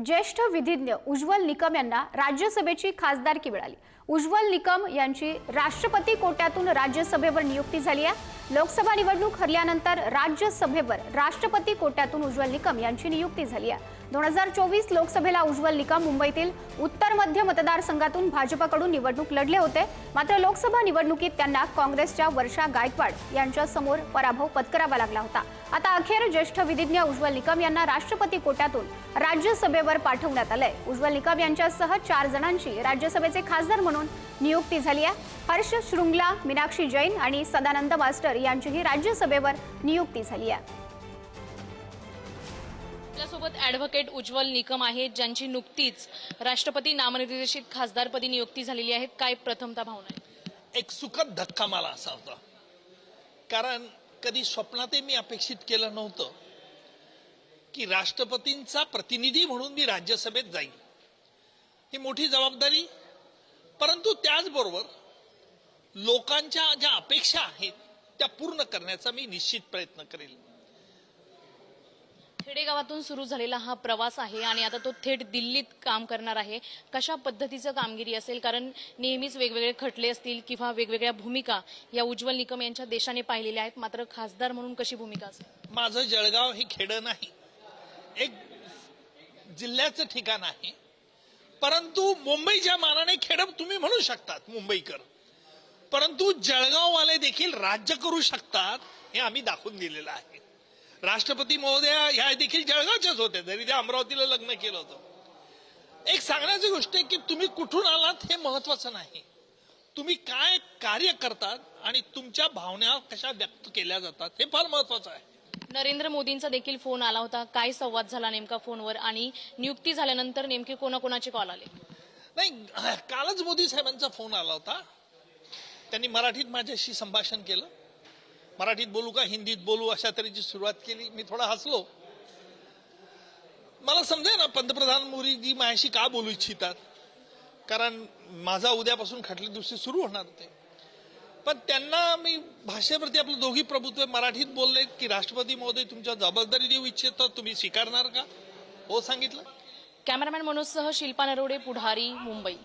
ज्येष्ठ विधिज्ञ उज्ज्वल निकम यांना राज्यसभेची खासदारकी मिळाली। उज्ज्वल निकम यांची राष्ट्रपती कोट्यातून राज्यसभेवर नियुक्ती झाली आहे। लोकसभा निवडणूक हरल्यानंतर राज्यसभेवर राष्ट्रपती कोट्यातून उज्ज्वल निकम यांची नियुक्ती झाली आहे। 2024 लोकसभेला उज्ज्वल निकम मुंबईतील उत्तर मध्य मतदारसंघातून भाजपकडून निवडणूक लढले होते, मात्र लोकसभा निवडणुकीत त्यांना काँग्रेसच्या वर्षा गायकवाड यांच्या समोर पराभव पत्करावा लागला होता। आता अखेर ज्येष्ठ विधिज्ञ उज्ज्वल निकम यांना राष्ट्रपती कोट्यातून राज्यसभेवर पाठवण्यात आलंय। उज्ज्वल निकम यांच्यासह 4 जणांची राज्यसभेचे खासदार म्हणून नियुक्ती झाली आहे। हर्ष श्रुंगला, मीनाक्षी जैन आणि सदानंद मास्टर यांचीही राज्यसभेवर नियुक्ती झाली आहे। आपल्यासोबत ॲडव्होकेट उज्ज्वल निकम आहेत, ज्यांची नुकतीच राष्ट्रपती नामनिर्देशित खासदारपदी नियुक्ती झालेली आहे। काय प्रथमतः भावना आहे? एक सुखद धक्का मला असा होता, कारण कधी स्वप्नातही मी अपेक्षित केलं नव्हतं की राष्ट्रपतींचा प्रतिनिधी म्हणून मी राज्यसभेत जाईल। ही मोठी जबाबदारी, परंतु त्याचबरोबर लोकांच्या ज्या अपेक्षा आहेत त्या पूर्ण करण्याचा मी निश्चित प्रयत्न करेल। खेडेगावातून सुरू झालेला हा प्रवास आहे आणि आता तो थेट दिल्लीत काम करणार आहे। कशा पद्धतीचं कामगिरी असेल? कारण नेहमीच वेगवेगळे खटले असतील किंवा वेगवेगळ्या भूमिका या उज्ज्वल निकम यांच्या देशाने पाहिलेल्या आहेत, मात्र खासदार म्हणून कशी भूमिका असेल? माझं जळगाव हे खेडं नाही, एक जिल्ह्याचं ठिकाण आहे, परंतु मुंबईच्या मानाने खेडं तुम्ही म्हणू शकतात मुंबईकर, परंतु जळगाववाले देखील राज्य करू शकतात हे आम्ही दाखवून दिलेलं आहे। राष्ट्रपती महोदय ह्या देखील जळगावच्याच होत्या, जरी त्या अमरावतीला लग्न केलं होतं। एक सांगण्याची गोष्ट आहे की तुम्ही कुठून आलात हे महत्वाचं नाही, तुम्ही काय कार्य करतात आणि तुमच्या भावना कशा व्यक्त केल्या जातात हे फार महत्वाचं आहे। नरेंद्र मोदींचा देखील फोन आला होता, काय संवाद झाला नेमका फोनवर आणि नियुक्ती झाल्यानंतर नेमके कोणाकोणाचे कॉल आले? नाही, कालच मोदी साहेबांचा फोन आला होता, त्यांनी मराठीत माझ्याशी संभाषण केलं। मराठीत बोलू का हिंदीत बोलू अशा तऱ्हेची सुरुवात केली। मी थोडा हसलो, मला समजे ना पंतप्रधान मोदीजी माझ्याशी का बोलू इच्छितात, कारण माझा उद्यापासून खटले दुसरे सुरू होणार होते, पण त्यांना मी भाषेवरती आपलं दोघी प्रभुत्व मराठीत बोलले की राष्ट्रपती महोदय तुमच्या जबाबदारी देऊ इच्छितो, तुम्ही स्वीकारणार का? हो सांगितलं। कॅमेरामॅन मनोजसह शिल्पा नरोडे, पुढारी, मुंबई।